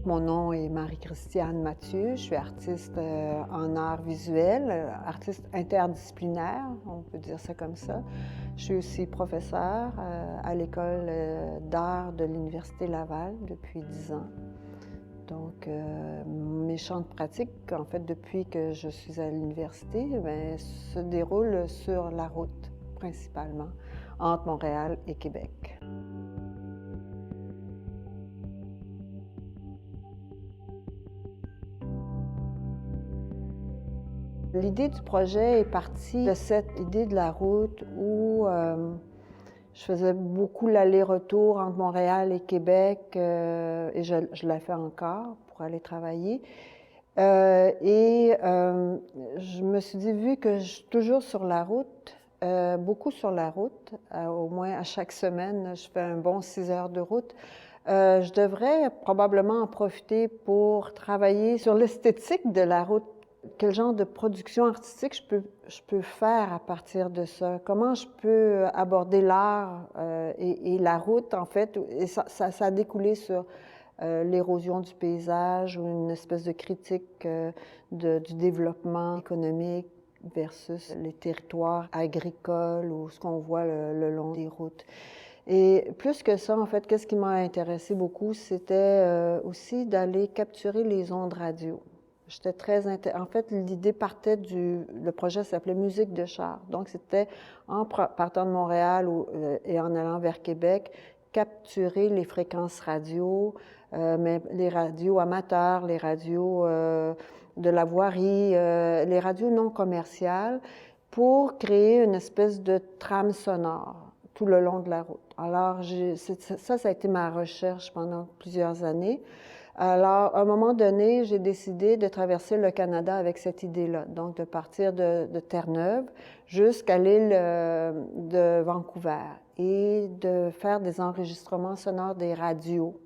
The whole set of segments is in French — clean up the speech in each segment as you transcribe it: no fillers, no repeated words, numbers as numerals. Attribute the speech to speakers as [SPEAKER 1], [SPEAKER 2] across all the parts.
[SPEAKER 1] Mon nom est Marie-Christiane Mathieu. Je suis artiste en art visuel, artiste interdisciplinaire, on peut dire ça comme ça. Je suis aussi professeure à l'école d'art de l'Université Laval depuis 10 ans. Donc, mes champs de pratique, en fait, depuis que je suis à l'université, se déroulent sur la route, principalement, entre Montréal et Québec. L'idée du projet est partie de cette idée de la route où je faisais beaucoup l'aller-retour entre Montréal et Québec et je la fais encore pour aller travailler. Je me suis dit, vu que je suis toujours sur la route, beaucoup sur la route, au moins à chaque semaine, je fais un bon 6 heures de route, je devrais probablement en profiter pour travailler sur l'esthétique de la route. Quel genre de production artistique je peux faire à partir de ça? Comment je peux aborder l'art et la route, en fait? Et ça a découlé sur l'érosion du paysage ou une espèce de critique du développement économique versus les territoires agricoles ou ce qu'on voit le long des routes. Et plus que ça, en fait, qu'est-ce qui m'a intéressé beaucoup, c'était aussi d'aller capturer les ondes radio. J'étais En fait, l'idée partait le projet s'appelait Musique de char. Donc, c'était en partant de Montréal et en allant vers Québec, capturer les fréquences radio, mais les radios amateurs, les radios de la voirie, les radios non commerciales, pour créer une espèce de trame sonore tout le long de la route. Alors, ça a été ma recherche pendant plusieurs années. Alors, à un moment donné, j'ai décidé de traverser le Canada avec cette idée-là, donc de partir de Terre-Neuve jusqu'à l'île de Vancouver et de faire des enregistrements sonores des radios,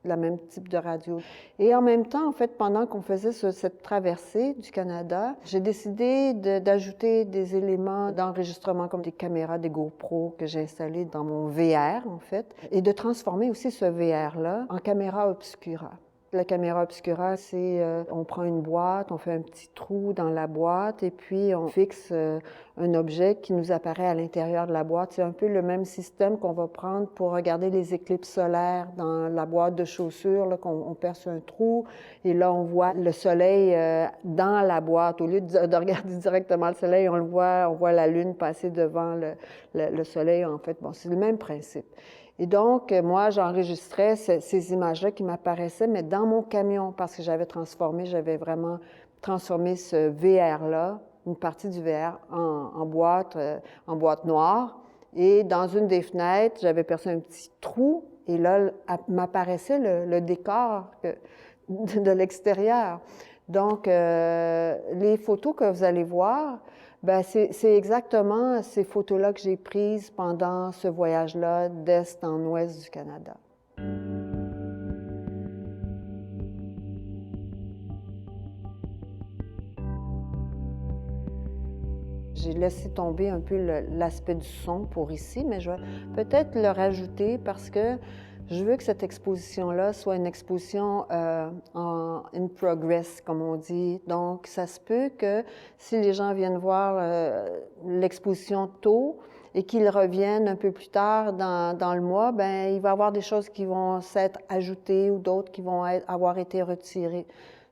[SPEAKER 1] le même type de radio. Et en même temps, en fait, pendant qu'on faisait cette traversée du Canada, j'ai décidé d'ajouter des éléments d'enregistrement comme des caméras, des GoPro que j'ai installées dans mon VR, en fait, et de transformer aussi ce VR-là en caméra obscura. La caméra obscura, c'est on prend une boîte, on fait un petit trou dans la boîte et puis on fixe un objet qui nous apparaît à l'intérieur de la boîte. C'est un peu le même système qu'on va prendre pour regarder les éclipses solaires dans la boîte de chaussures, là, qu'on perce un trou et là on voit le soleil dans la boîte. Au lieu de regarder directement le soleil, on voit la lune passer devant le soleil. En fait, bon, c'est le même principe. Et donc, moi, j'enregistrais ces images-là qui m'apparaissaient, mais dans mon camion, parce que j'avais vraiment transformé ce VR-là, une partie du VR, en boîte noire. Et dans une des fenêtres, j'avais percé un petit trou, et là, m'apparaissait le décor de l'extérieur. Donc, les photos que vous allez voir, c'est exactement ces photos-là que j'ai prises pendant ce voyage-là d'est en ouest du Canada. J'ai laissé tomber un peu l'aspect du son pour ici, mais je vais peut-être le rajouter parce que je veux que cette exposition-là soit une exposition in progress, comme on dit. Donc, ça se peut que si les gens viennent voir l'exposition tôt et qu'ils reviennent un peu plus tard dans le mois, il va y avoir des choses qui vont s'être ajoutées ou d'autres qui vont avoir été retirées.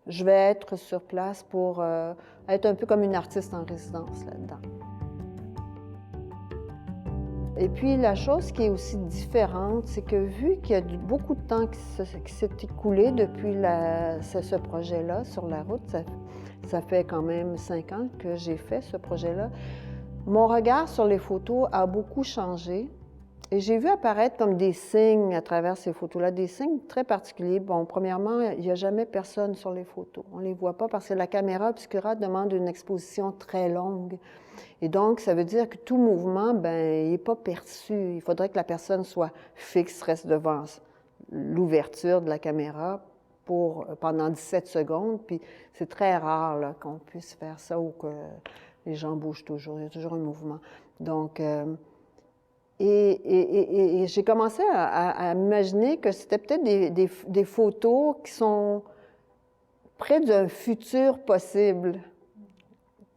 [SPEAKER 1] Je vais être sur place pour être un peu comme une artiste en résidence là-dedans. Et puis, la chose qui est aussi différente, c'est que vu qu'il y a beaucoup de temps qui s'est écoulé depuis ce projet-là sur la route, ça fait quand même 5 ans que j'ai fait ce projet-là, mon regard sur les photos a beaucoup changé. Et j'ai vu apparaître comme des signes à travers ces photos-là, des signes très particuliers. Bon, premièrement, il n'y a jamais personne sur les photos. On ne les voit pas parce que la caméra obscura demande une exposition très longue. Et donc, ça veut dire que tout mouvement, il n'est pas perçu. Il faudrait que la personne soit fixe, reste devant l'ouverture de la caméra pendant 17 secondes. Puis c'est très rare là, qu'on puisse faire ça ou que les gens bougent toujours. Il y a toujours un mouvement. Donc, Et j'ai commencé à m'imaginer que c'était peut-être des photos qui sont près d'un futur possible.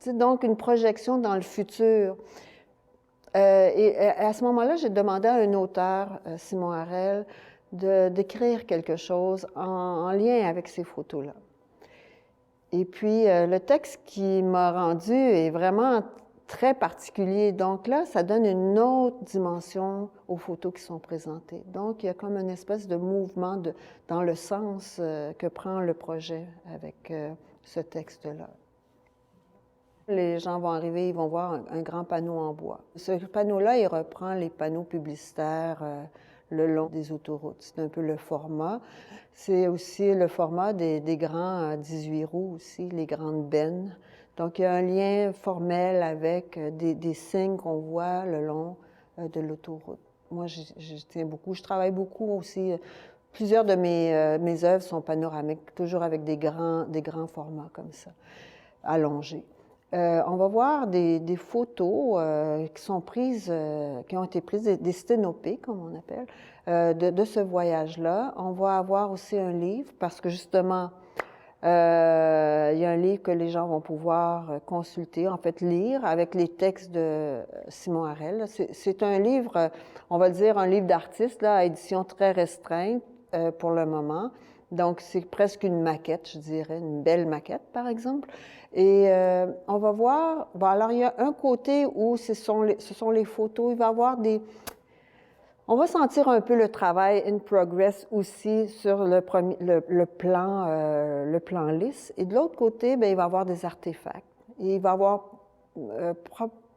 [SPEAKER 1] Tu sais, donc, une projection dans le futur. Et à ce moment-là, j'ai demandé à un auteur, Simon Harel, d'écrire quelque chose en lien avec ces photos-là. Et puis, le texte qu'il m'a rendu est vraiment très particulier. Donc là, ça donne une autre dimension aux photos qui sont présentées. Donc, il y a comme une espèce de mouvement dans le sens que prend le projet avec ce texte-là. Les gens vont arriver, ils vont voir un grand panneau en bois. Ce panneau-là, il reprend les panneaux publicitaires le long des autoroutes. C'est un peu le format. C'est aussi le format des grands 18 roues aussi, les grandes bennes. Donc, il y a un lien formel avec des signes qu'on voit le long de l'autoroute. Moi, je tiens beaucoup. Je travaille beaucoup aussi. Plusieurs de mes œuvres sont panoramiques, toujours avec des grands formats comme ça, allongés. On va voir des photos qui sont prises, qui ont été prises, des sténopées, comme on appelle, de ce voyage-là. On va avoir aussi un livre, parce que justement, il y a un livre que les gens vont pouvoir consulter, en fait lire, avec les textes de Simon Harel. C'est un livre, on va le dire, un livre d'artiste, là, à édition très restreinte pour le moment. Donc, c'est presque une maquette, je dirais, une belle maquette, par exemple. Et on va voir, bon, alors il y a un côté où ce sont les photos, il va y avoir on va sentir un peu le travail in progress aussi sur le plan lisse. Et de l'autre côté, bien, il va y avoir des artefacts. Et il va y avoir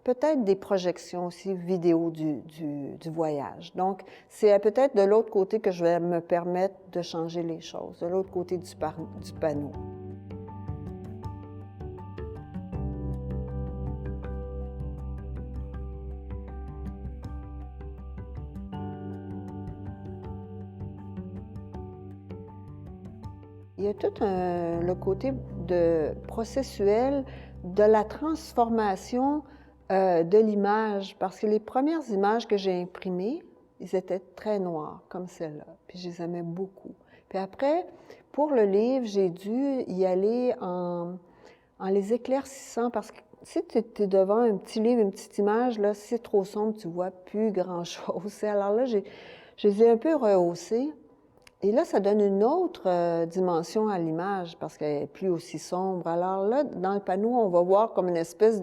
[SPEAKER 1] peut-être des projections aussi vidéo du voyage. Donc, c'est peut-être de l'autre côté que je vais me permettre de changer les choses, de l'autre côté du panneau. Il y a tout le côté processuel de la transformation de l'image, parce que les premières images que j'ai imprimées, ils étaient très noirs, comme celle-là, puis je les aimais beaucoup. Puis après, pour le livre, j'ai dû y aller en les éclaircissant, parce que si tu es devant un petit livre, une petite image, là, si c'est trop sombre, tu vois plus grand-chose. Alors là, je les ai un peu rehaussés. Et là, ça donne une autre dimension à l'image parce qu'elle n'est plus aussi sombre. Alors là, dans le panneau, on va voir comme une espèce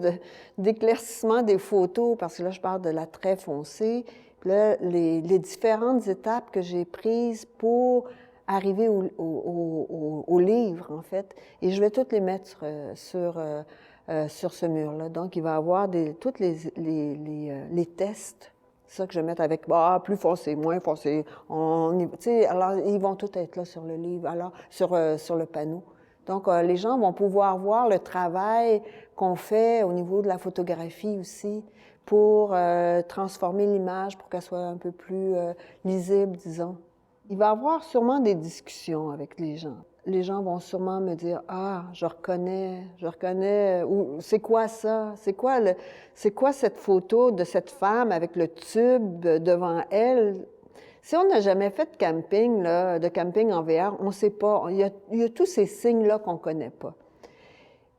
[SPEAKER 1] d'éclaircissement des photos parce que là, je parle de la très foncée. Puis là, les différentes étapes que j'ai prises pour arriver au livre, en fait. Et je vais toutes les mettre sur ce mur-là. Donc, il va y avoir tous les tests. C'est ça que je vais mettre avec plus foncé, moins foncé. Alors, ils vont tous être là sur le livre, alors sur le panneau. Donc, les gens vont pouvoir voir le travail qu'on fait au niveau de la photographie aussi pour transformer l'image pour qu'elle soit un peu plus lisible, disons. Il va y avoir sûrement des discussions avec les gens. Les gens vont sûrement me dire « Ah, je reconnais, ou c'est quoi ça? C'est quoi cette photo de cette femme avec le tube devant elle? » Si on n'a jamais fait de camping en VR, on ne sait pas. Il y a tous ces signes-là qu'on ne connaît pas.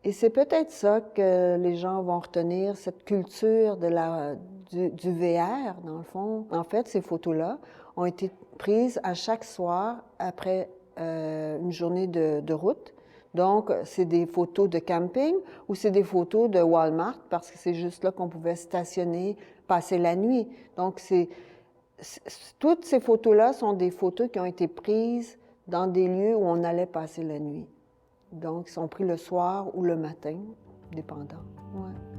[SPEAKER 1] Et c'est peut-être ça que les gens vont retenir, cette culture du VR, dans le fond. En fait, ces photos-là ont été prises à chaque soir après une journée de route. Donc, c'est des photos de camping ou c'est des photos de Walmart parce que c'est juste là qu'on pouvait stationner, passer la nuit. Donc, toutes ces photos-là sont des photos qui ont été prises dans des lieux où on allait passer la nuit. Donc, ils sont pris le soir ou le matin, dépendant. Ouais.